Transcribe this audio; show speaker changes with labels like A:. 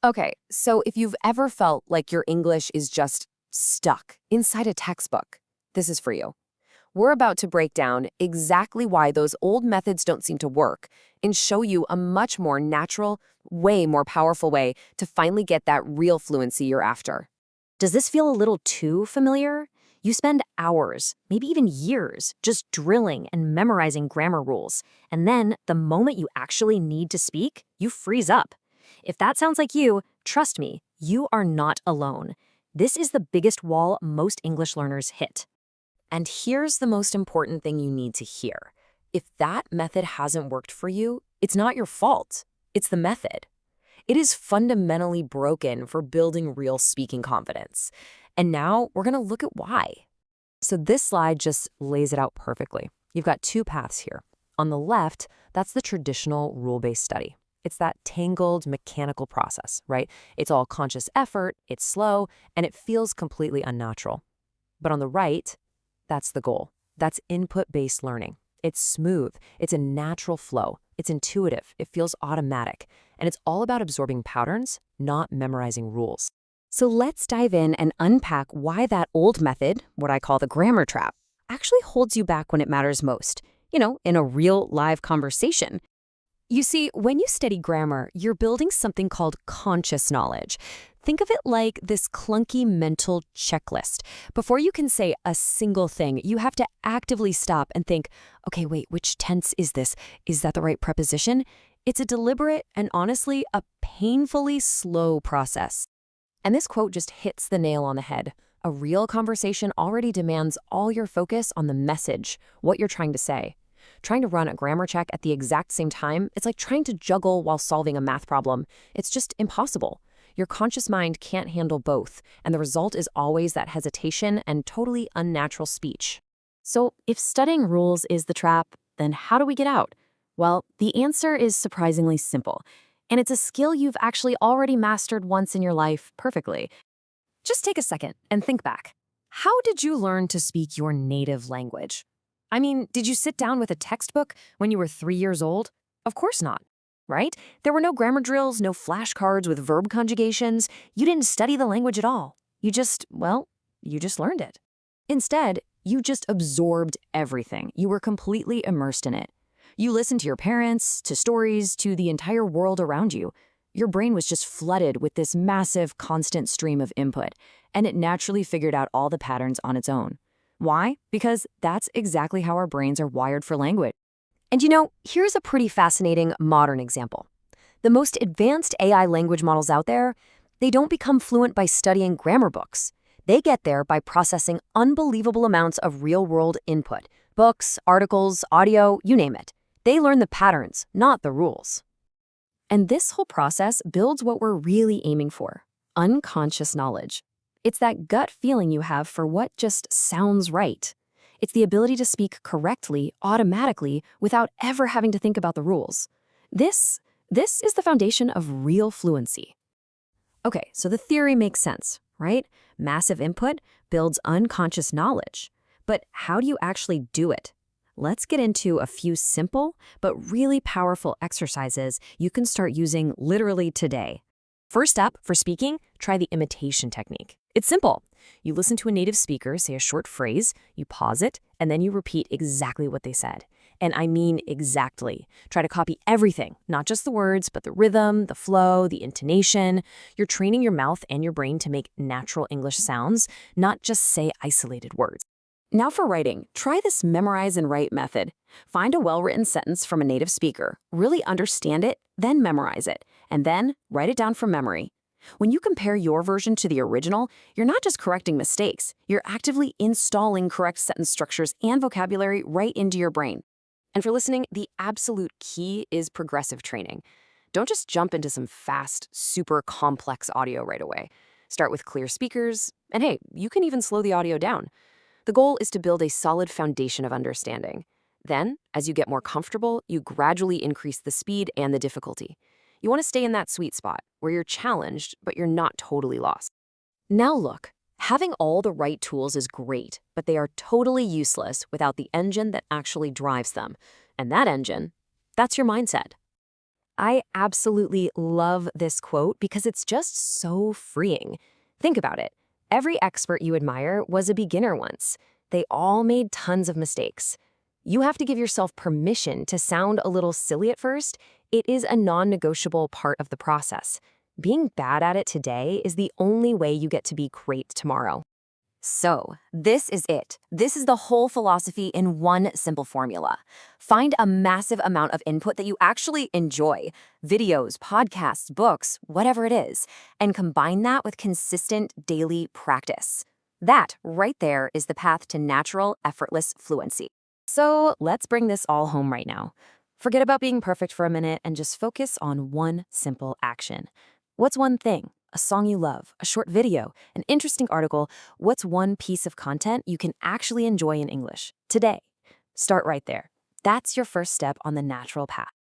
A: Okay, so if you've ever felt like your English is just stuck inside a textbook, this is for you. We're about to break down exactly why those old methods don't seem to work and show you a much more natural, way more powerful way to finally get that real fluency you're after.
B: Does this feel a little too familiar? You spend hours, maybe even years, just drilling and memorizing grammar rules, and then the moment you actually need to speak, you freeze up. If that sounds like you, trust me, you are not alone. This is the biggest wall most English learners hit.
A: And here's the most important thing you need to hear. If that method hasn't worked for you, it's not your fault. It's the method. It is fundamentally broken for building real speaking confidence. And now we're going to look at why. So this slide just lays it out perfectly. You've got two paths here. On the left, that's the traditional rule-based study. It's that tangled mechanical process, right? It's all conscious effort, it's slow, and it feels completely unnatural. But on the right, that's the goal. That's input-based learning. It's smooth, it's a natural flow, it's intuitive, it feels automatic, and it's all about absorbing patterns, not memorizing rules. So let's dive in and unpack why that old method, what I call the grammar trap, actually holds you back when it matters most, in a real live conversation. You see, when you study grammar, you're building something called conscious knowledge. Think of it like this clunky mental checklist. Before you can say a single thing, you have to actively stop and think, okay, wait, which tense is this? Is that the right preposition? It's a deliberate and honestly, a painfully slow process. And this quote just hits the nail on the head. A real conversation already demands all your focus on the message, what you're trying to say. Trying to run a grammar check at the exact same time, it's like trying to juggle while solving a math problem. It's just impossible. Your conscious mind can't handle both, and the result is always that hesitation and totally unnatural speech.
B: So if studying rules is the trap, then how do we get out? Well, the answer is surprisingly simple, and it's a skill you've actually already mastered once in your life perfectly. Just take a second and think back. How did you learn to speak your native language? I mean, did you sit down with a textbook when you were 3 years old? Of course not, right? There were no grammar drills, no flashcards with verb conjugations. You didn't study the language at all. You just learned it. Instead, you just absorbed everything. You were completely immersed in it. You listened to your parents, to stories, to the entire world around you. Your brain was just flooded with this massive, constant stream of input, and it naturally figured out all the patterns on its own. Why? Because that's exactly how our brains are wired for language. And here's a pretty fascinating modern example. The most advanced AI language models out there, they don't become fluent by studying grammar books. They get there by processing unbelievable amounts of real-world input. Books, articles, audio, you name it. They learn the patterns, not the rules. And this whole process builds what we're really aiming for, unconscious knowledge. It's that gut feeling you have for what just sounds right. It's the ability to speak correctly, automatically, without ever having to think about the rules. This is the foundation of real fluency. Okay, so the theory makes sense, right? Massive input builds unconscious knowledge. But how do you actually do it? Let's get into a few simple but really powerful exercises you can start using literally today. First up, for speaking, try the imitation technique. It's simple. You listen to a native speaker say a short phrase, you pause it, and then you repeat exactly what they said. And I mean exactly. Try to copy everything, not just the words, but the rhythm, the flow, the intonation. You're training your mouth and your brain to make natural English sounds, not just say isolated words. Now for writing, try this memorize and write method. Find a well-written sentence from a native speaker, really understand it, then memorize it, and then write it down from memory. When you compare your version to the original, you're not just correcting mistakes, you're actively installing correct sentence structures and vocabulary right into your brain. And for listening, the absolute key is progressive training. Don't just jump into some fast, super complex audio right away. Start with clear speakers, and hey, you can even slow the audio down. The goal is to build a solid foundation of understanding. Then, as you get more comfortable, you gradually increase the speed and the difficulty. You want to stay in that sweet spot where you're challenged, but you're not totally lost. Now look, having all the right tools is great, but they are totally useless without the engine that actually drives them. And that engine, that's your mindset.
A: I absolutely love this quote because it's just so freeing. Think about it. Every expert you admire was a beginner once. They all made tons of mistakes. You have to give yourself permission to sound a little silly at first. It is a non-negotiable part of the process. Being bad at it today is the only way you get to be great tomorrow. So, this is it. This is the whole philosophy in one simple formula. Find a massive amount of input that you actually enjoy, videos, podcasts, books, whatever it is, and combine that with consistent daily practice. That, right there, is the path to natural, effortless fluency. So, let's bring this all home right now. Forget about being perfect for a minute and just focus on one simple action. What's one thing? A song you love, a short video, an interesting article. What's one piece of content you can actually enjoy in English today? Start right there. That's your first step on the natural path.